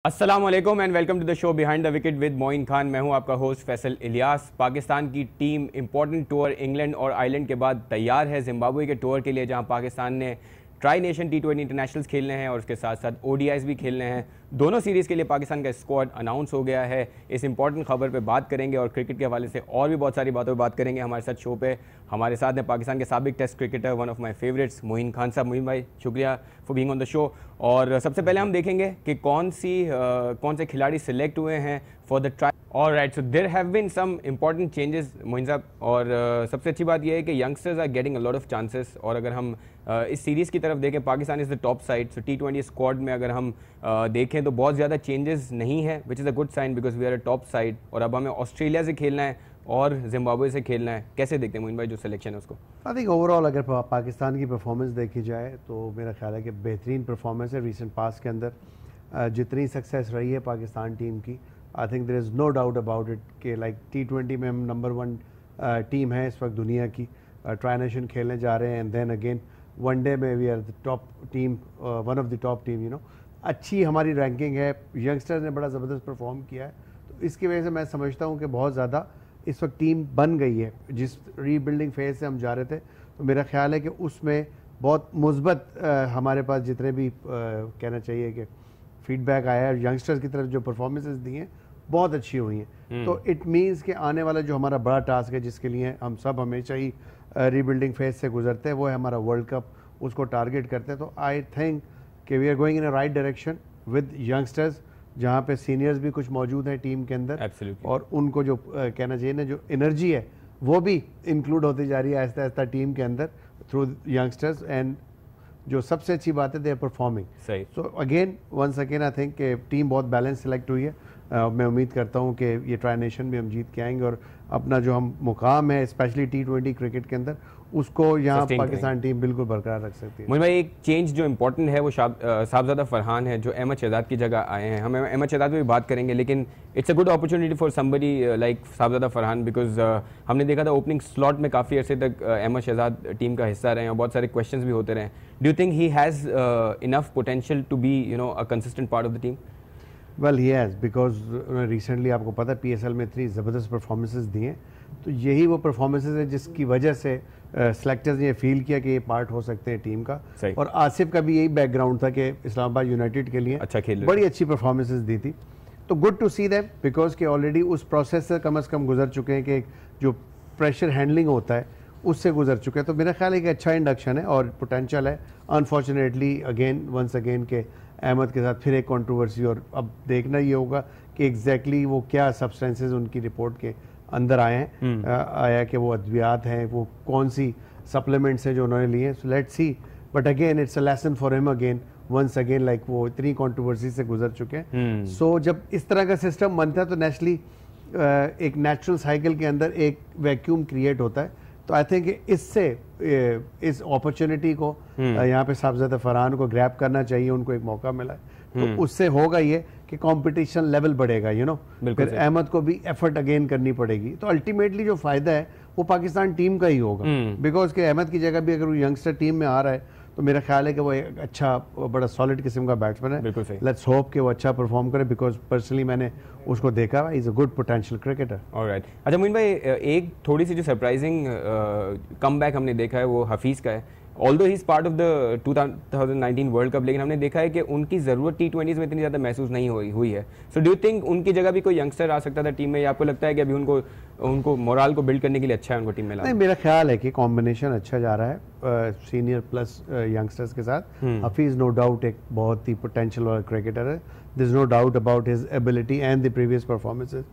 अस्सलाम वालेकुम and welcome to the show behind the wicket with Moin Khan. मैं हूं आपका होस्ट फैसल इलियास। पाकिस्तान की टीम इंपॉर्टेंट टूर इंग्लैंड और आयरलैंड के बाद तैयार है जिम्बाब्वे के टूर के लिए, जहां पाकिस्तान ने ट्राई नेशन T20 इंटरनेशनल्स खेलने हैं और उसके साथ साथ ODIs भी खेलने हैं। दोनों सीरीज़ के लिए पाकिस्तान का स्क्वाड अनाउंस हो गया है। इस इंपॉर्टेंट खबर पे बात करेंगे और क्रिकेट के हवाले से और भी बहुत सारी बातों पर बात करेंगे। हमारे साथ शो पे हमारे साथ हैं पाकिस्तान के साबिक test cricketer, one of my favourites, Moin Khan साहब। मोइन भाई, शुक्रिया for being on the show. और सबसे पहले हम देखेंगे कि कौन से खिलाड़ी सिलेक्ट हुए हैं फॉर द ट्राई। और right, so there have been some important changes Moin साहब। और सबसे अच्छी बात यह है कि youngsters are getting a lot of chances. और अगर हम इस सीरीज़ की तरफ देखें, Pakistan is the top side. So T20 squad में अगर हम देखें तो बहुत ज़्यादा चेंजेस नहीं है, which is a good sign because we are a top side. और अब हमें ऑस्ट्रेलिया से खेलना है और जिम्बाब्वे से खेलना है। कैसे देखते हैं मोइन भाई जो सिलेक्शन है उसको? आई थिंक ओवरऑल अगर पाकिस्तान की परफॉर्मेंस देखी जाए तो मेरा ख्याल है कि बेहतरीन परफॉर्मेंस है रिसेंट पास के अंदर। जितनी सक्सेस रही है पाकिस्तान टीम की, I think there is no doubt about it कि लाइक T20 में हम नंबर 1 टीम है इस वक्त दुनिया की। ट्राई नेशन खेलने जा रहे हैं एंड देन अगेन वनडे में we are the top team, one of the top team, you know. अच्छी हमारी रैंकिंग है, यंगस्टर्स ने बड़ा ज़बरदस्त परफॉर्म किया है, तो इसकी वजह से मैं समझता हूँ कि बहुत ज़्यादा इस वक्त टीम बन गई है। जिस रीबिल्डिंग फेज से हम जा रहे थे तो मेरा ख्याल है कि उसमें बहुत मुस्बत हमारे पास जितने भी कहना चाहिए कि फीडबैक आया है, यंगस्टर्स की तरफ जो परफॉर्मेंसेस दी हैं बहुत अच्छी हुई हैं। तो इट मीन्स कि आने वाला जो हमारा बड़ा टास्क है जिसके लिए हम सब हमेशा ही रीबिल्डिंग फेज से गुजरते हैं, वो है हमारा वर्ल्ड कप। उसको टारगेट करते हैं। तो आई थिंक कि we are going in a right direction with youngsters, जहाँ पे सीनियर्स भी कुछ मौजूद हैं टीम के अंदर। Absolutely. और उनको जो कहना चाहिए ना, जो एनर्जी है वो भी इंक्लूड होती जा रही है आहिस्ता आहिस्ता टीम के अंदर थ्रू यंगस्टर्स। एंड जो सबसे अच्छी बात है, दे आर परफॉर्मिंग। सही। So again once again I think team बहुत बैलेंस सेलेक्ट हुई है। मैं उम्मीद करता हूँ कि ये ट्राई नेशन भी हम जीत के आएंगे और अपना जो हम मुकाम है स्पेशली T20 क्रिकेट के अंदर उसको यहाँ पाकिस्तान टीम बिल्कुल बरकरार रख सकती है। मोइन भाई, एक चेंज जो इंपॉर्टेंट है वो साहबजादा फरहान है जो अहमद शहजाद की जगह आए हैं। हम अहमद शहजाद पे भी बात करेंगे, लेकिन it's a good opportunity for somebody like Sahibzada Farhan because हमने देखा था ओपनिंग स्लॉट में काफ़ी अर्से तक अहमद शहजाद टीम का हिस्सा रहे हैं और बहुत सारे क्वेश्चंस भी होते रहे। Do you think he has enough potential to be a consistent part of the team? Well he has, because recently आपको पता है PSL में इतनी ज़बरदस्त परफॉर्मेंसेस दी हैं, तो यही वो परफॉर्मेंसेस है जिसकी वजह से सेलेक्टर्स ने ये फील किया कि ये पार्ट हो सकते हैं टीम का। और आसिफ का भी यही बैकग्राउंड था कि इस्लामाबाद यूनाइटेड के लिए अच्छा खेल, बड़ी अच्छी परफॉर्मेंसेस दी थी। तो good to see them because कि ऑलरेडी उस प्रोसेस से कम से कम गुजर चुके हैं कि जो प्रेशर हैंडलिंग होता है उससे गुजर चुके हैं। तो मेरा ख्याल है कि अच्छा इंडक्शन है और पोटेंशियल है। अनफॉर्चुनेटली अगेन वंस अगेन के अहमद के साथ फिर एक कंट्रोवर्सी, और अब देखना ये होगा कि एग्जैक्टली वो क्या सब्सटेंसेस उनकी रिपोर्ट के अंदर आए हैं। आया कि वो अद्वियात हैं, वो कौन सी सप्लीमेंट्स हैं जो उन्होंने लिए हैं। So let's see, but again it's a lesson for him again once again, like वो इतनी कंट्रोवर्सी से गुजर चुके हैं। सो जब इस तरह का सिस्टम बनता है तो नेचुरली एक नेचुरल साइकिल के अंदर एक वैक्यूम क्रिएट होता है। तो आई थिंक इससे इस अपॉर्चुनिटी को यहाँ पे साहबजादा फरहान को ग्रैब करना चाहिए, उनको एक मौका मिला है तो उससे होगा ये कि कंपटीशन लेवल बढ़ेगा, यू नो। फिर अहमद को भी एफर्ट अगेन करनी पड़ेगी, तो अल्टीमेटली जो फायदा है वो पाकिस्तान टीम का ही होगा। बिकॉज के अहमद की जगह भी अगर वो यंगस्टर टीम में आ रहा है तो मेरा ख्याल है कि वो एक अच्छा बड़ा सॉलिड किस्म का बैट्समैन है। लेट्स होप कि वो अच्छा परफॉर्म करे बिकॉज पर्सनली मैंने उसको देखा, is a good potential cricketer. Alright. अच्छा मोइन भाई, एक थोड़ी सी जो सरप्राइजिंग कमबैक हमने देखा है वो हफीज़ का है। Although he is part of the 2019 world cup, लेकिन हमने देखा है कि उनकी ज़रूरत T20s में इतनी ज़्यादा महसूस नहीं हुई है। सो डू यू थिंक उनकी जगह भी कोई यंगस्टर आ सकता था टीम में, या आपको लगता है कि अभी उनको मोराल को बिल्ड करने के लिए अच्छा है उनको टीम में लाना? नहीं, मेरा ख्याल है कि कॉम्बिनेशन अच्छा जा रहा है सीनियर प्लस यंगस्टर्स के साथ। हफीज़ नो डाउट एक बहुत ही पोटेंशियल वाला क्रिकेटर है। There is no doubt about his ability and the previous performances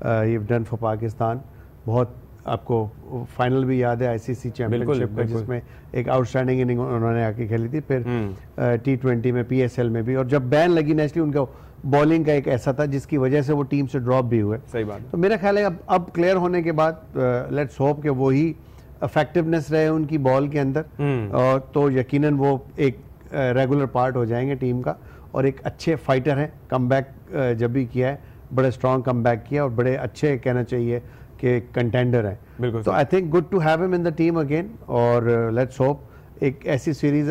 he have done for Pakistan. बहुत आपको फाइनल भी याद है ICC चैंपियनशिप का, जिसमें एक आउटस्टैंडिंग इनिंग उन्होंने आके खेली थी। फिर T20 में PSL में भी, और जब बैन लगी नेशनली उनका बॉलिंग का एक ऐसा था जिसकी वजह से वो टीम से ड्रॉप भी हुए। सही बात। तो मेरा ख्याल है अब क्लियर होने के बाद लेट्स होप कि वही इफेक्टिवनेस रहे उनकी बॉल के अंदर, और तो यकीनन वो एक रेगुलर पार्ट हो जाएंगे टीम का और एक अच्छे फाइटर हैं। कमबैक जब भी किया है बड़े स्ट्रॉन्ग कमबैक किया और बड़े अच्छे कहना चाहिए कि कंटेंडर हैं। तो I think good to have him in the team again. और लेट्स होप एक ऐसी सीरीज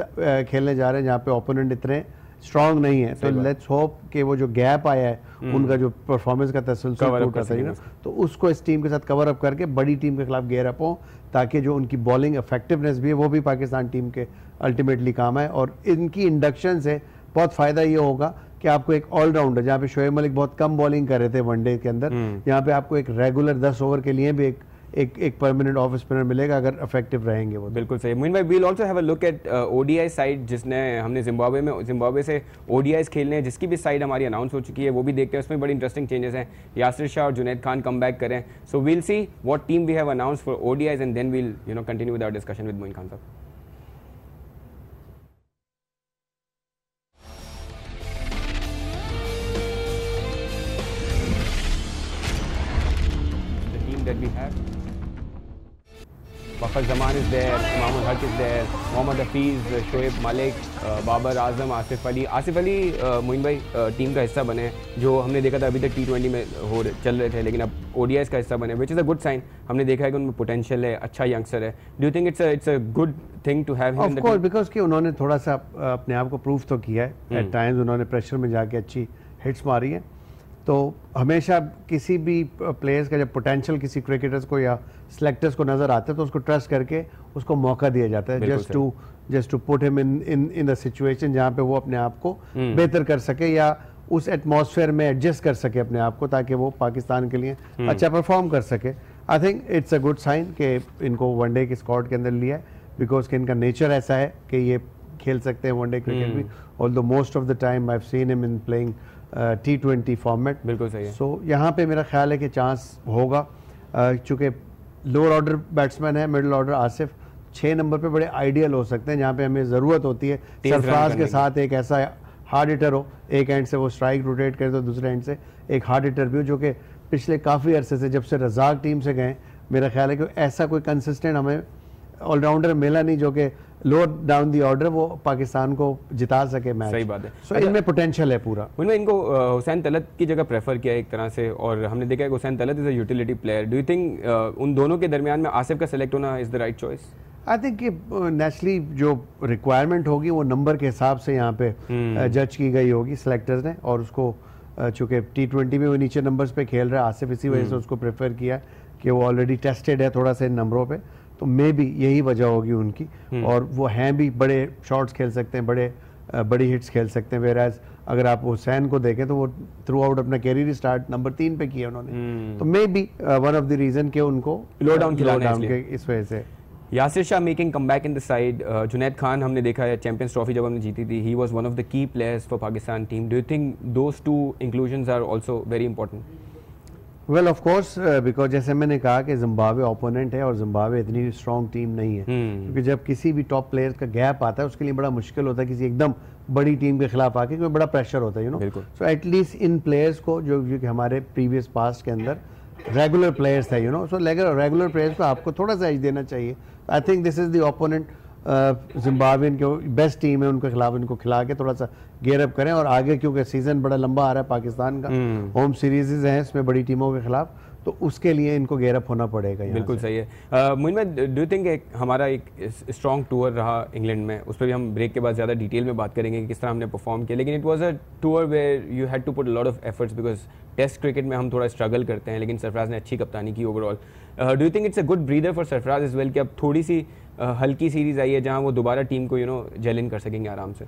खेलने जा रहे हैं जहाँ पे ओपोनेंट इतने स्ट्रांग नहीं है, तो लेट्स होप कि वो जो गैप आया है उनका जो परफॉर्मेंस का तसलसल टूटा था ना, तो उसको इस टीम के साथ कवर अप करके बड़ी टीम के खिलाफ गेयर अप हो, ताकि जो उनकी बॉलिंग इफेक्टिवनेस भी है वो भी पाकिस्तान टीम के अल्टीमेटली काम आए। और इनकी इंडक्शन से बहुत फायदा ये होगा कि आपको एक ऑलराउंडर, जहाँ पे शोएब मलिक बहुत कम बॉलिंग कर रहे थे वनडे के अंदर, यहाँ पे आपको एक रेगुलर 10 ओवर के लिए भी एक परमानेंट ऑफ स्पिनर मिलेगा अगर इफेक्टिव रहेंगे वो। बिल्कुल सही। मोइन भाई, we'll also have a look at ODI side, जिसने हमने जिम्बाब्वे से ओडीआईस खेलने हैं, जिसकी भी साइड हमारी अनाउंस हो चुकी है, वो भी देखते हैं। उसमें बड़ी इंटरेस्टिंग चेंजेस हैं। यासिर शाह और जुनैद खान कम बैक करें। So we'll see what team we have announce for ODIs and then we'll continue with our discussion with Moin Khan साहब। That we have. Fakhar Zaman is there, Mahmoud Haq is there, Mohammad Hafiz, Shoaib Malik, Babar Azam, Asif Ali Moin भाई team का हिस्सा बने, जो हमने देखा था अभी तक T20 में चल रहे थे, लेकिन अब ODIs का हिस्सा बने, which is a good sign. हमने देखा है कि उनमें पोटेंशियल है, अच्छा यंगस्टर है। Do you think it's a good thing to have him in the team? Of course, because कि उन्होंने थोड़ा सा अपने आप को प्रूव तो किया है। एट टाइम्स उन्होंने प्रेशर में जाके अच्छी हिट्स मारी हैं। तो हमेशा किसी भी प्लेयर्स का जब पोटेंशियल किसी क्रिकेटर्स को या सिलेक्टर्स को नज़र आता है तो उसको ट्रस्ट करके उसको मौका दिया जाता है, just to put him in the situation जहाँ पे वो अपने आप को बेहतर कर सके या उस एटमॉस्फेयर में एडजस्ट कर सके अपने आप को, ताकि वो पाकिस्तान के लिए अच्छा परफॉर्म कर सके। I think it's a good sign कि इनको वनडे के स्क्वाड के अंदर लिया है, बिकॉज कि इनका नेचर ऐसा है कि ये खेल सकते हैं वनडे क्रिकेट भी। Although most of the time I have seen him in playing T20 format. बिल्कुल सही है। सो यहाँ पे मेरा ख्याल है कि चांस होगा, चूँकि लोअर ऑर्डर बैट्समैन है, मिडिल ऑर्डर आसिफ 6 नंबर पे बड़े आइडियल हो सकते हैं, जहाँ पे हमें ज़रूरत होती है सरफराज के साथ एक ऐसा हार्ड हिटर हो, एक एंड से वो स्ट्राइक रोटेट करे तो दूसरे एंड से एक हार्ड हिटर भी हो, जो कि पिछले काफ़ी अरसे से जब से रज़ाक टीम से गए, मेरा ख्याल है कि ऐसा कोई कंसिस्टेंट हमें ऑलराउंडर मिला नहीं जो कि लोअर डाउन दी ऑर्डर वो पाकिस्तान को जिता सके मैच। सही बात है। सो इनमें पोटेंशियल है पूरा। उनमें इनको हुसैन तलत की जगह प्रेफर किया एक तरह से, और हमने देखा है Hussain Talat is a utility player. Do you think उन दोनों के दरमियान में आसिफ का सेलेक्ट होना is the right choice? I think कि नेचुरली जो रिक्वायरमेंट होगी वो नंबर के हिसाब से यहाँ पे जज की गई होगी सिलेक्टर्स ने, और उसको चूँकि T20 में वो नीचे नंबर्स पे खेल रहा है आसिफ, इसी वजह से उसको प्रेफर किया कि वो ऑलरेडी टेस्टेड है थोड़ा सा इन नंबरों पे, तो मे भी यही वजह होगी उनकी। और वो हैं भी बड़े शॉट्स खेल सकते हैं, बड़ी हिट्स खेल सकते हैं। वेराज अगर आप हुसैन को देखें तो वो थ्रू आउट अपना कैरियर स्टार्ट नंबर 3 पे किया उन्होंने, तो maybe one of the reason के उनको लो डाउन के इस वजह से। Yasir Shah making come back in the side. Junaid Khan हमने देखा है चैंपियंस ट्रॉफी जब हमने जीती थी, he was one of the key players for Pakistan team. Do you think those two inclusions are also very important? Well of course, because जैसे मैंने कहा कि जिम्बाब्वे ओपोनेंट है और जिम्बाब्वे इतनी स्ट्रॉन्ग टीम नहीं है, क्योंकि जब किसी भी टॉप प्लेयर्स का गैप आता है उसके लिए बड़ा मुश्किल होता है किसी एकदम बड़ी टीम के खिलाफ आके, क्योंकि बड़ा प्रेशर होता है you know. So at least in players को जो कि हमारे प्रीवियस पास्ट के अंदर रेगुलर प्लेयर्स है you know, so regular players को आपको थोड़ा सा एज देना चाहिए। I think this is the opponent, Zimbabwe के बेस्ट टीम है, उनके खिलाफ इनको खिला के थोड़ा सा गेयर अप करें, और आगे क्योंकि सीजन बड़ा लंबा आ रहा है पाकिस्तान का, होम सीरीज हैं इसमें बड़ी टीमों के खिलाफ, तो उसके लिए इनको गेयर अप होना पड़ेगा। बिल्कुल सही है। मोइन भाई, डू यू थिंक हमारा एक स्ट्रॉन्ग टूर रहा इंग्लैंड में, उस पर भी हम ब्रेक के बाद ज़्यादा डिटेल में बात करेंगे कि किस तरह हमने परफॉर्म किया, लेकिन it was a tour where you had to put a lot of efforts, because test cricket में हम थोड़ा स्ट्रगल करते हैं, लेकिन सरफराज ने अच्छी कप्तानी की overall. Do you think it's a good breather for Sarfaraz is well कि अब थोड़ी सी हल्की सीरीज आई है जहाँ वो दोबारा टीम को जेल इन कर सकेंगे आराम से?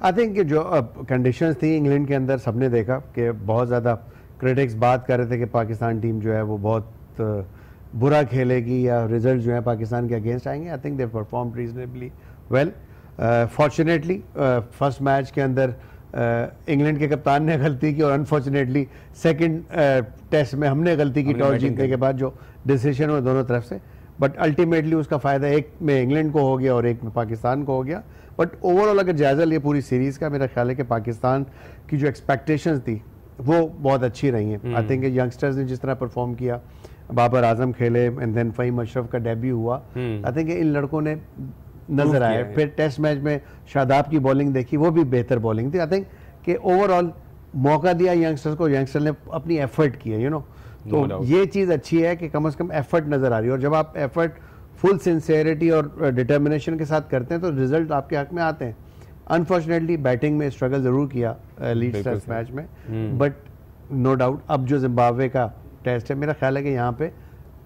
आई थिंक जो कंडीशंस थी इंग्लैंड के अंदर, सबने देखा कि बहुत ज़्यादा क्रिटिक्स बात कर रहे थे कि पाकिस्तान टीम जो है वो बहुत बुरा खेलेगी या रिजल्ट जो है पाकिस्तान के अगेंस्ट आएंगे। I think they perform reasonably well. Fortunately first match के अंदर इंग्लैंड के कप्तान ने गलती की, और अनफॉर्चुनेटली सेकंड टेस्ट में हमने गलती की टॉस जीतने के बाद, जो डिसीजन हुआ दोनों तरफ से, बट अल्टीमेटली उसका फ़ायदा एक में इंग्लैंड को हो गया और एक में पाकिस्तान को हो गया। बट ओवरऑल अगर जायज़ा लिए पूरी सीरीज़ का, मेरा ख्याल है कि पाकिस्तान की जो एक्सपेक्टेशंस थी वो बहुत अच्छी रही हैं। आई थिंक यंगस्टर्स ने जिस तरह परफॉर्म किया, बाबर आजम खेले एंड देन फ़हीम अशरफ का डेब्यू हुआ, आई थिंक इन लड़कों ने नजर आए। फिर टेस्ट मैच में शादाब की बॉलिंग देखी, वो भी बेहतर बॉलिंग थी। आई थिंक कि ओवरऑल मौका दिया यंगस्टर्स को, यंगस्टर ने अपनी एफर्ट की है यू नो, तो ये चीज़ अच्छी है कि कम से कम एफर्ट नज़र आ रही है, और जब आप एफर्ट फुल सिंसियरिटी और डिटर्मिनेशन के साथ करते हैं तो रिजल्ट आपके हक में आते हैं। अनफॉर्चुनेटली बैटिंग में स्ट्रगल ज़रूर किया लीड्स टेस्ट मैच में, बट नो डाउट अब जो जिम्बाब्वे का टेस्ट है, मेरा ख्याल है कि यहाँ पे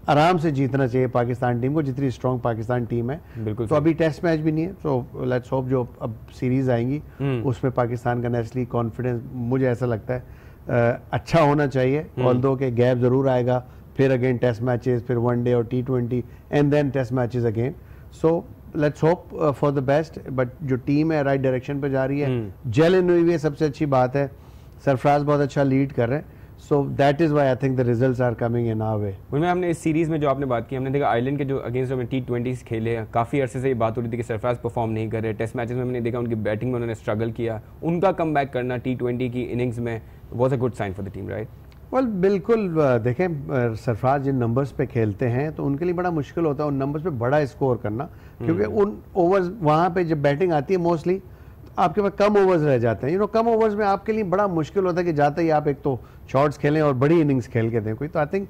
आराम से जीतना चाहिए पाकिस्तान टीम को, जितनी स्ट्रॉन्ग पाकिस्तान टीम है। तो अभी टेस्ट मैच भी नहीं है, सो लेट्स होप जो अब सीरीज आएंगी उसमें पाकिस्तान का नेचुरली कॉन्फिडेंस मुझे ऐसा लगता है अच्छा होना चाहिए, ऑल्दो के गैप ज़रूर आएगा, फिर अगेन टेस्ट मैचेस, फिर वनडे और T20 and then test matches again. So let's hope for the best, but जो टीम है राइट डायरेक्शन पे जा रही है, जेल इन हुई है, सबसे अच्छी बात है। सरफराज बहुत अच्छा लीड कर रहे हैं, so that is why I think the results are coming in our way. उनमें हमने इस सीरीज में जो आपने बात की, हमने देखा आयरलैंड के जो अगेंस्ट हमने T20 खेले, काफ़ी अरसे से ये बात हो रही थी कि सरफराज परफॉर्म नहीं कर रहे। टेस्ट मैचेस में हमने देखा उनकी बैटिंग में उन्होंने स्ट्रगल किया, उनका कमबैक करना T20 की इनिंग्स में was a good sign for the team, right? Well बिल्कुल, देखें सरफराज जिन नंबर्स पे खेलते हैं तो उनके लिए बड़ा मुश्किल होता है उन नंबर्स पे बड़ा स्कोर करना, क्योंकि उन ओवर्स वहाँ पे जब बैटिंग आती है मोस्टली आपके पास कम ओवर्स रह जाते हैं। कम ओवर्स में आपके लिए बड़ा मुश्किल होता है कि जाते ही आप एक तो शॉट्स खेलें और बड़ी इनिंग्स खेल के दें कोई। तो आई थिंक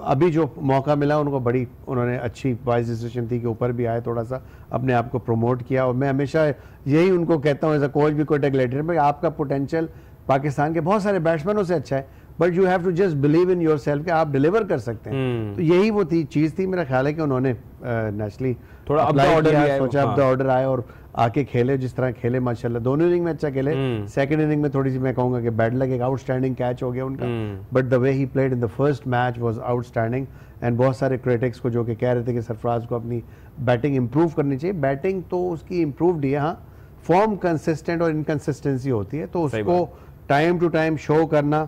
अभी जो मौका मिला उनको उन्होंने अच्छी वाइज डिसीजन थी कि ऊपर भी आए, थोड़ा सा अपने आप को प्रमोट किया। और मैं हमेशा यही उनको कहता हूँ एज अ कोच भी, कोई टेगलेटर, भाई आपका पोटेंशियल पाकिस्तान के बहुत सारे बैट्समैनों से अच्छा है, but you have to just believe in yourself कि आप डिलीवर कर सकते हैं। तो यही वो चीज़ थी। मेरा ख्याल है कि उन्होंने नेचुरली थोड़ा अब ऑर्डर सोचा, अब ऑर्डर आए और आके खेले जिस तरह खेले माशाल्लाह। दोनों इनिंग में अच्छा खेले, सेकंड इनिंग में थोड़ी सी मैं कहूँगा कि बैड लग, एक आउटस्टैंडिंग कैच हो गया उनका, but the way he played in the first match was outstanding. And बहुत सारे क्रिटिक्स को जो कि कह रहे थे कि सरफराज को अपनी बैटिंग इंप्रूव करनी चाहिए, बैटिंग तो उसकी इंप्रूव्ड है, हाँ फॉर्म कंसिस्टेंट और इनकंसिस्टेंसी होती है, तो उसको टाइम टू टाइम शो करना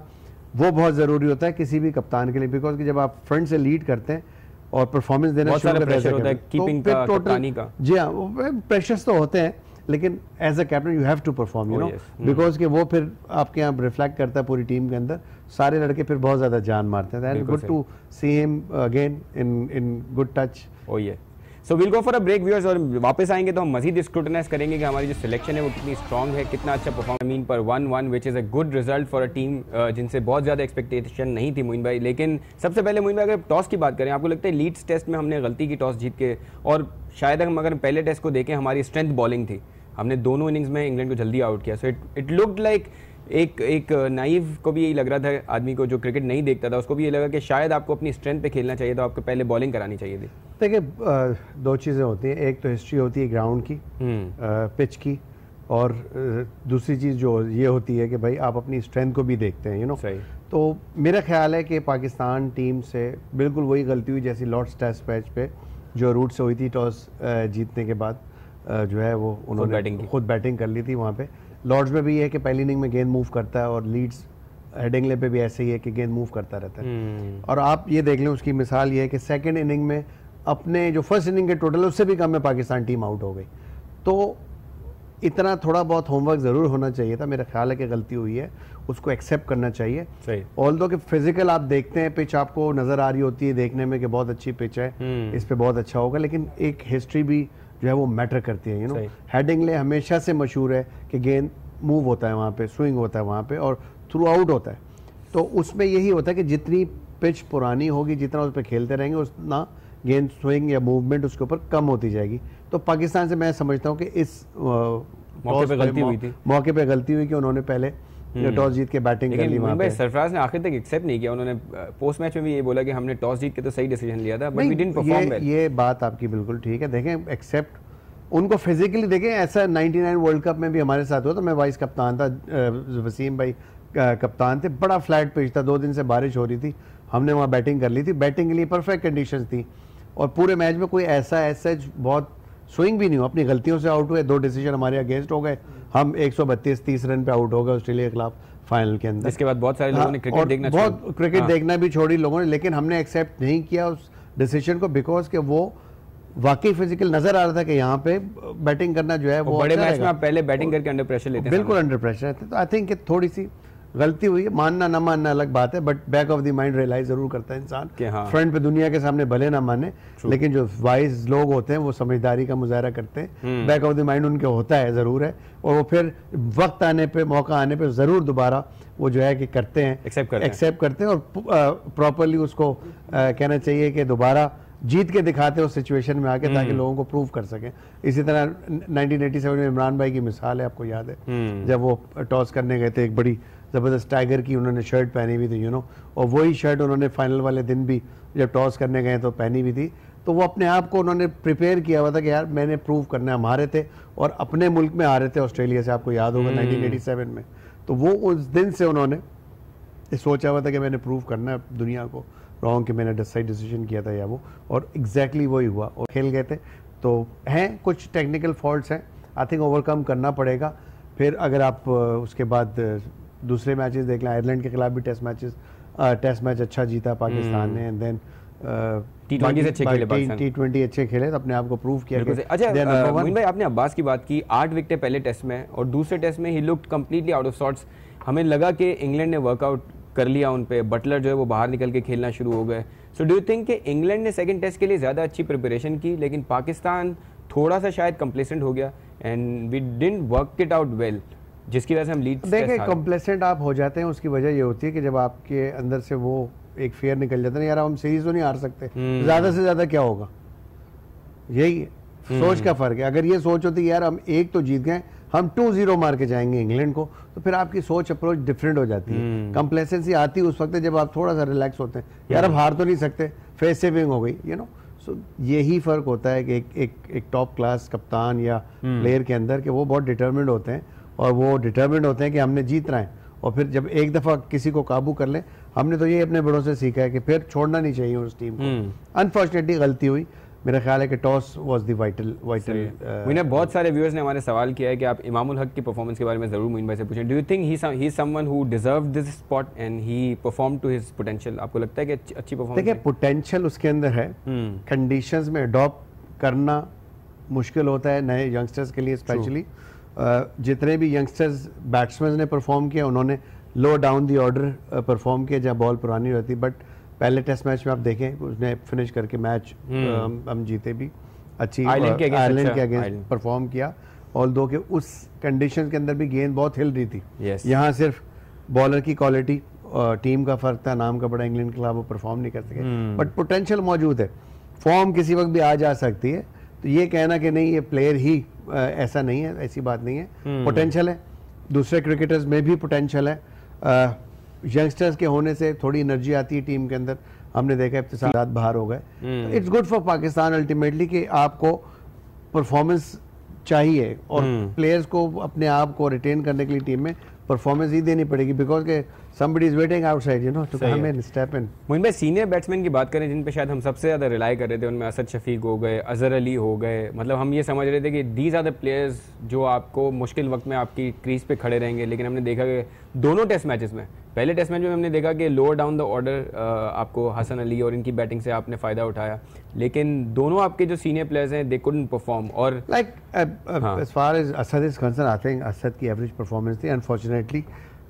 वो बहुत ज़रूरी होता है किसी भी कप्तान के लिए, बिकॉज कि जब आप फ्रंट से लीड करते हैं और परफॉर्मेंस देना शुरू करते हैं, कीपिंग का, कप्तानी का, जी हाँ प्रेशर्स तो होते हैं, लेकिन as a captain you have to perform, you know, because कि वो फिर आपके यहाँ रिफ्लेक्ट करता है पूरी टीम के अंदर। सारे लड़के फिर बहुत ज़्यादा जान मारते हैं। Good to see him again in good touch. Oh yeah so will go for a break viewers, और वापस आएंगे तो हम मजीद स्क्रूटनाइज करेंगे कि हमारी जो सिलेक्शन है वो कितनी स्ट्रॉन्ग है, कितना अच्छा परफॉर्म। मीन पर 1-1 विच is a good result for a team जिनसे बहुत ज़्यादा एक्सपेक्टेशन नहीं थी मोइन भाई। लेकिन सबसे पहले मोइन भाई अगर टॉस की बात करें, आपको लगता है लीड्स टेस्ट में हमने गलती की टॉस जीत के, और शायद हम अगर पहले टेस्ट को देखें हमारी स्ट्रेंथ बॉलिंग थी, हमने दोनों इनिंग्स में इंग्लैंड को जल्दी आउट किया। सो इट लुक्ड लाइक एक नाइव को भी यही लग रहा था, आदमी को जो क्रिकेट नहीं देखता था उसको भी ये लगा कि शायद आपको अपनी स्ट्रेंथ पे खेलना चाहिए, तो आपको पहले बॉलिंग करानी चाहिए थी। देखिए दो चीज़ें होती हैं, एक तो हिस्ट्री होती है ग्राउंड की, पिच की, और दूसरी चीज़ जो ये होती है कि भाई आप अपनी स्ट्रेंथ को भी देखते हैं, सही। तो मेरा ख्याल है कि पाकिस्तान टीम से बिल्कुल वही गलती हुई जैसी लॉर्ड्स टेस्ट मैच पे जो रूट से हुई थी, टॉस जीतने के बाद जो है वो उन्होंने खुद बैटिंग कर ली थी वहाँ पे। लॉर्ड्स में भी ये है कि पहली इनिंग में गेंद मूव करता है, और लीड्स हेडिंगले पे भी ऐसे ही है कि गेंद मूव करता रहता है। और आप ये देख लें, उसकी मिसाल ये है कि सेकंड इनिंग में अपने जो फर्स्ट इनिंग के टोटल उससे भी कम में पाकिस्तान टीम आउट हो गई। तो इतना थोड़ा बहुत होमवर्क ज़रूर होना चाहिए था। मेरा ख्याल है कि गलती हुई है, उसको एक्सेप्ट करना चाहिए। ऑल्दो कि फिजिकल आप देखते हैं, पिच आपको नज़र आ रही होती है देखने में कि बहुत अच्छी पिच है, इस पर बहुत अच्छा होगा, लेकिन एक हिस्ट्री भी जो है वो मैटर करती है। हेडिंगले हमेशा से मशहूर है कि गेंद मूव होता है वहाँ पे, स्विंग होता है वहाँ पे, और थ्रू आउट होता है। तो उसमें यही होता है कि जितनी पिच पुरानी होगी, जितना उस पर खेलते रहेंगे, उतना गेंद स्विंग या मूवमेंट उसके ऊपर कम होती जाएगी। तो पाकिस्तान से मैं समझता हूँ कि इस मौके पे गलती हुई कि उन्होंने पहले टॉस जीत के बैटिंग कर ली। वहाँ पे सरफराज ने आखिर तक एक्सेप्ट नहीं किया, उन्होंने पोस्ट मैच में भी ये बोला कि हमने टॉस जीत के तो सही डिसीजन लिया था, but we didn't perform well. ये बात आपकी बिल्कुल ठीक है। देखें एक्सेप्ट उनको फिजिकली देखें, ऐसा 99 वर्ल्ड कप में भी हमारे साथ हुआ, तो मैं वाइस कप्तान था, वसीम भाई कप्तान थे, बड़ा फ्लैट पिच था, 2 दिन से बारिश हो रही थी, हमने वहाँ बैटिंग कर ली थी, बैटिंग के लिए परफेक्ट कंडीशंस थी, और पूरे मैच में कोई ऐसा बहुत स्विंग भी नहीं हुआ, अपनी गलतियों से आउट हुए, 2 डिसीजन हमारे अगेंस्ट हो गए, हम 132-30 रन पे आउट हो गए ऑस्ट्रेलिया के खिलाफ फाइनल के अंदर। इसके बाद बहुत सारे लोगों ने क्रिकेट देखना भी छोड़ी लोगों ने, लेकिन हमने एक्सेप्ट नहीं किया उस डिसीजन को, बिकॉज के वो वाकई फिजिकल नजर आ रहा था कि यहाँ पे बैटिंग करना जो है वो बड़े मैच में आप पहले बैटिंग करके अंडर प्रेशर लेते हैं, बिल्कुल अंडर प्रेशर रहते हैं। तो आई थिंक थोड़ी सी गलती हुई है, मानना ना मानना अलग बात है, but back of the mind realise जरूर करता है इंसान। फ्रंट पे दुनिया के सामने भले ना माने, लेकिन जो वाइज लोग होते हैं वो समझदारी का मुजाहरा करते हैं, बैक ऑफ द माइंड उनके होता है जरूर है, और वो फिर वक्त आने पे, मौका आने पे जरूर दोबारा वो जो है कि करते हैं, एक्सेप्ट करते हैं, और प्रॉपरली उसको कहना चाहिए कि दोबारा जीत के दिखाते हैं उस सिचुएशन में आके, ताकि लोगों को प्रूव कर सकें। इसी तरह 1987 में इमरान भाई की मिसाल है, आपको याद है जब वो टॉस करने गए थे, एक बड़ी ज़बरदस्त टाइगर की उन्होंने शर्ट पहनी हुई थी, और वही शर्ट उन्होंने फाइनल वाले दिन भी जब टॉस करने गए तो पहनी हुई थी। तो वो अपने आप को उन्होंने प्रिपेयर किया हुआ था कि यार मैंने प्रूव करना है। हम हारे थे और अपने मुल्क में हारे थे ऑस्ट्रेलिया से, आपको याद होगा 1987 में। तो वो उस दिन से उन्होंने सोचा हुआ था कि मैंने प्रूव करना है दुनिया को रॉन्ग, कि मैंने सही डिसीजन किया था या वो, और एग्जैक्टली वही हुआ और खेल गए थे। तो हैं कुछ टेक्निकल फॉल्ट्स हैं, आई थिंक ओवरकम करना पड़ेगा। फिर अगर आप उसके बाद दूसरे मैचेस देख लें, आयरलैंड के खिलाफ भी टेस्ट मैच अच्छा जीता पाकिस्तान ने, एंड देन T20 अच्छे खेले, T20 अच्छे खेले, तो अपने आप को प्रूव किया। अच्छा मोइन भाई, आपने अब्बास की बात की, 8 विकेटें पहले टेस्ट में और दूसरे टेस्ट में ही looked completely out of sorts. हमें लगा कि इंग्लैंड ने वर्कआउट कर लिया उन पे, बटलर जो है वो बाहर निकल के खेलना शुरू हो गए। सो डू यू थिंक कि इंग्लैंड ने सेकंड टेस्ट के लिए ज़्यादा अच्छी प्रिपरेशन की, लेकिन पाकिस्तान थोड़ा सा शायद कंप्लेसेंट हो गया and we didn't work it out well, जिसकी वजह से हम लीड। देखिए, कंप्लेसेंट आप हो जाते हैं, उसकी वजह ये होती है कि जब आपके अंदर से वो एक फेयर निकल जाता है, यार हम सीरीज तो नहीं हार सकते, ज़्यादा से ज़्यादा क्या होगा, यही सोच का फ़र्क है। अगर ये सोच होती यार हम एक तो जीत गए, हम 2-0 मार के जाएंगे इंग्लैंड को, तो फिर आपकी सोच अप्रोच डिफरेंट हो जाती है। कंप्लेसेंसी आती है उस वक्त जब आप थोड़ा सा रिलैक्स होते हैं, यार अब हार तो नहीं सकते, फेस सेविंग हो गई, सो यही फ़र्क होता है कि एक टॉप क्लास कप्तान या प्लेयर के अंदर, कि वो बहुत डिटर्मिन्ड होते हैं, और वो डिटर्मिन्ड होते हैं कि हमने जीतना है। और फिर जब एक दफ़ा किसी को काबू कर ले, हमने तो ये अपने बड़ों से सीखा है कि फिर छोड़ना नहीं चाहिए उस टीम को। अनफॉर्चुनेटली गलती हुई, मेरा ख्याल है कि टॉस वाज द वाइटल। मुझे बहुत सारे व्यूअर्स ने हमारे सवाल किया है कि आप इमामुल हक की परफॉर्मेंस के बारे में ज़रूर मोइन भाई से पूछें। Do you think he is someone who deserved this spot and he perform to his potential? आपको लगता है कि अच्छी परफॉर्मेंस? देखिए, पोटेंशियल उसके अंदर है, कंडीशंस में अडॉप्ट करना मुश्किल होता है नए यंगस्टर्स के लिए स्पेशली। जितने भी यंगस्टर्स बैट्समैन ने परफॉर्म किया, उन्होंने लो डाउन दी ऑर्डर परफॉर्म किया जहाँ बॉल पुरानी रहती, बट पहले टेस्ट मैच में आप देखें उसने फिनिश करके मैच हम जीते भी, अच्छी आयरलैंड के अगेंस्ट परफॉर्म किया, और दो के उस कंडीशन के अंदर भी गेंद बहुत हिल रही थी। यहाँ सिर्फ बॉलर की क्वालिटी, टीम का फर्क था, नाम का बड़ा इंग्लैंड के खिलाफ वो परफॉर्म नहीं कर सके, बट पोटेंशियल मौजूद है, फॉर्म किसी वक्त भी आ जा सकती है। तो ये कहना कि नहीं ये प्लेयर ही ऐसा नहीं है, ऐसी बात नहीं है, पोटेंशियल है। दूसरे क्रिकेटर्स में भी पोटेंशियल है, यंगस्टर्स के होने से थोड़ी एनर्जी आती है टीम के अंदर। हमने देखा इब्तिसाम बाहर हो गए, it's good for Pakistan ultimately कि आपको परफॉर्मेंस चाहिए, और प्लेयर्स को अपने आप को रिटेन करने के लिए टीम में परफॉर्मेंस ही देनी पड़ेगी, बिकॉज के somebody is waiting outside, to come in, step in। Moin भाई, सीनियर बैट्समैन की बात करें जिन पे शायद हम सबसे ज़्यादा रिलाई कर रहे थे, उनमें असद शफीक हो गए, अजहर अली हो गए, मतलब हम ये समझ रहे थे कि दीज आर द प्लेयर्स जो आपको मुश्किल वक्त में आपकी क्रीज पे खड़े रहेंगे, लेकिन हमने देखा कि दोनों टेस्ट मैचेस में, पहले टेस्ट मैच में हमने देखा कि लोअर डाउन द ऑर्डर आपको हसन अली और इनकी बैटिंग से आपने फ़ायदा उठाया, लेकिन दोनों आपके जो सीनियर प्लेयर्स हैं दे कुडंट परफॉर्म। और like as far as Asad is concern, I think Asad की एवरेज परफॉर्मेंस थी। अनफॉर्चुनेटली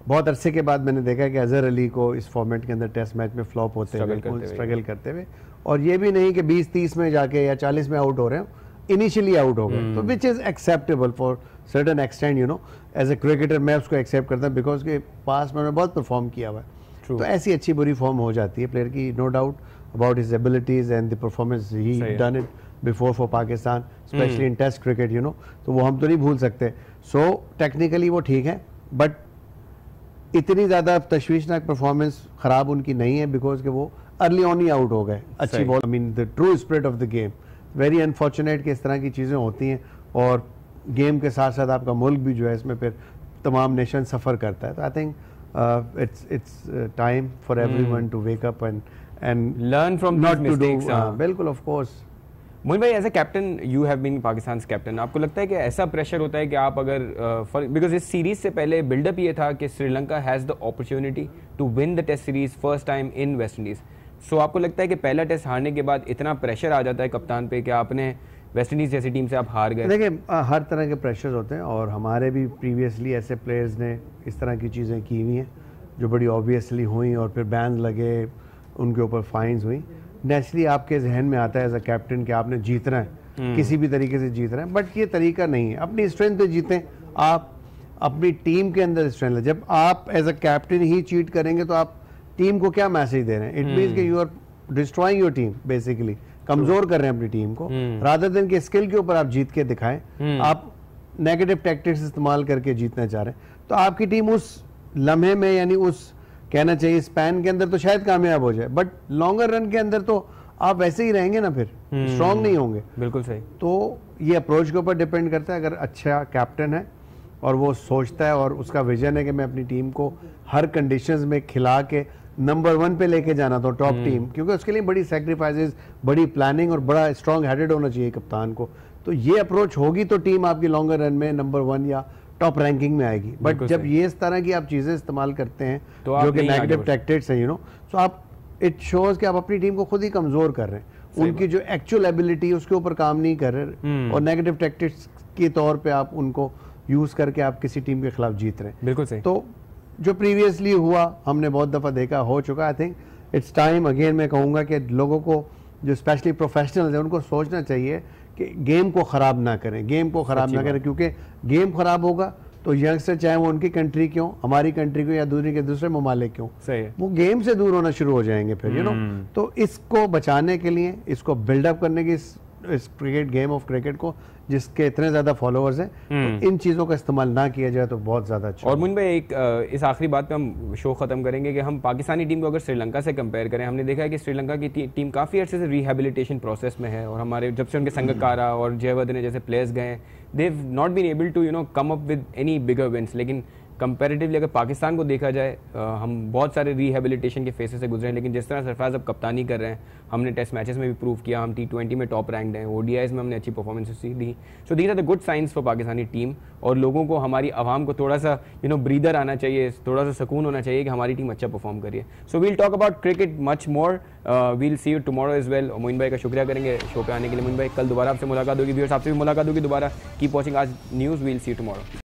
बहुत अरसे के बाद मैंने देखा कि अजहर अली को इस फॉर्मेट के अंदर टेस्ट मैच में फ्लॉप होते हुए, स्ट्रगल करते हुए, और ये भी नहीं कि 20-30 में जाके या 40 में आउट हो रहे हो, इनिशियली आउट हो गए, तो which is acceptable for certain extend, as a cricketer मैं उसको एक्सेप्ट करता हूँ, बिकॉज के पास में बहुत परफॉर्म किया हुआ है। तो ऐसी अच्छी बुरी फॉर्म हो जाती है प्लेयर की, no doubt about his abilities and the performance he done it before for Pakistan, especially in test cricket, तो वो हम तो नहीं भूल सकते। सो टेक्निकली वो ठीक है, बट इतनी ज़्यादा तशवीशनाक परफॉर्मेंस ख़राब उनकी नहीं है, बिकॉज के वो अर्ली ऑन ही आउट हो गए अच्छी ball. I mean the true spirit of the game, very unfortunate कि इस तरह की चीज़ें होती हैं, और गेम के साथ साथ आपका मुल्क भी जो है इसमें फिर तमाम नेशन सफ़र करता है। तो I think it's time for everyone to wake up and learn from not to do. बिल्कुल, ऑफ कोर्स। मोइन भाई, as a captain you have been Pakistan captain, आपको लगता है कि ऐसा प्रेशर होता है कि आप अगर बिकॉज इस सीरीज से पहले बिल्डअप ये था कि Sri Lanka has the opportunity to win the test series first time in West Indies, so आपको लगता है कि पहला टेस्ट हारने के बाद इतना प्रेशर आ जाता है कप्तान पे कि आपने वेस्ट इंडीज़ जैसी टीम से आप हार गए? देखिए, हर तरह के प्रेशर होते हैं, और हमारे भी प्रीवियसली ऐसे प्लेयर्स ने इस तरह की चीज़ें की हुई हैं जो बड़ी ऑब्वियसली हुई, और फिर बैन लगे, उनके ऊपर फाइन्स हुई। नेचुरली आपके जहन में आता है एज अ कैप्टन कि आपने जीतना है, किसी भी तरीके से जीतना है, बट ये तरीका नहीं है। अपनी स्ट्रेंथ पे जीतें, आप अपनी टीम के अंदर स्ट्रेंथ लें। जब आप एज अ कैप्टन ही चीट करेंगे तो आप टीम को क्या मैसेज दे रहे हैं? इट मीन्स कि you are destroying your team basically, कमजोर कर रहे हैं अपनी टीम को, रादर देन के स्किल के ऊपर आप जीत के दिखाएं। आप नेगेटिव टैक्टिक्स इस्तेमाल करके जीतना चाह रहे हैं तो आपकी टीम उस लम्हे में, यानी उस कहना चाहिए स्पैन के अंदर तो शायद कामयाब हो जाए, बट लॉन्गर रन के अंदर तो आप वैसे ही रहेंगे ना, फिर स्ट्रांग नहीं होंगे। बिल्कुल सही। तो ये अप्रोच के ऊपर डिपेंड करता है। अगर अच्छा कैप्टन है और वो सोचता है और उसका विजन है कि मैं अपनी टीम को हर कंडीशंस में खिला के नंबर 1 पे लेके जाना, तो टॉप टीम, क्योंकि उसके लिए बड़ी सैक्रिफाइसेस, बड़ी प्लानिंग और बड़ा स्ट्रांग हेडेड होना चाहिए कप्तान को। तो ये अप्रोच होगी तो टीम आपकी लॉन्गर रन में नंबर 1 या टॉप रैंकिंग में आएगी। बट जब ये इस तरह की आप चीजें इस्तेमाल करते हैं तो जो कि नेगेटिव टैक्टिक्स हैं, तो आप इट शोज कि आप अपनी टीम को खुद ही कमजोर कर रहे हैं, उनकी जो एक्चुअल एबिलिटी उसके ऊपर काम नहीं कर रहे, और नेगेटिव टैक्टिक्स के तौर पे आप उनको यूज करके आप किसी टीम के खिलाफ जीत रहे हैं। बिल्कुल सही। तो जो प्रीवियसली हुआ हमने बहुत दफा देखा, हो चुका। आई थिंक इट्स टाइम अगेन, मैं कहूँगा कि लोगों को जो स्पेशली प्रोफेशनल्स हैं उनको सोचना चाहिए कि गेम को ख़राब ना करें, गेम को ख़राब ना करें, क्योंकि गेम ख़राब होगा तो यंगस्टर चाहे वो उनकी कंट्री क्यों, हमारी कंट्री क्यों, या दूसरे ममालिक क्यों, सही है, वो गेम से दूर होना शुरू हो जाएंगे फिर तो इसको बचाने के लिए, इसको बिल्डअप करने की, इस क्रिकेट गेम ऑफ क्रिकेट को जिसके इतने ज्यादा फॉलोअर्स हैं, तो इन चीजों का इस्तेमाल ना किया जाए तो बहुत ज्यादा अच्छा। और मुन भाई एक इस आखिरी बात पे हम शो खत्म करेंगे कि हम पाकिस्तानी टीम को अगर श्रीलंका से कंपेयर करें, हमने देखा है कि श्रीलंका की टीम काफ़ी अर्से से रिहेबिलिटेशन प्रोसेस में है, और हमारे जब से उनके संगकारा और जयवर्धने जैसे प्लेयर्स गए, they have not been able to come up with any bigger wins. लेकिन कंपैरेटिवली अगर पाकिस्तान को देखा जाए, हम बहुत सारे रिहेबिलिटेशन के फेसेस से गुजरे हैं, लेकिन जिस तरह सरफराज अब कप्तानी कर रहे हैं, हमने टेस्ट मैचेस में भी प्रूव किया, हम T20 में टॉप रैंक्ड हैं, ODIs में हमने अच्छी परफॉर्मेंसेस दी। So these are the good signs for Pakistani team, और लोगों को, हमारी आवाम को थोड़ा सा ब्रीदर आना चाहिए, थोड़ा सा सुकून होना चाहिए कि हमारी टीम अच्छा परफॉर्म करिए। So we'll talk about cricket much more, we'll see you tomorrow as well. Moin भाई का शुक्रिया करेंगे शो पे आने के लिए। मोइन भाई, कल दोबारा आपसे मुलाकात होगी, व्यूअर्स आपसे भी मुलाकात होगी दोबारा। Keep watching Aaj news, we'll see you tomorrow.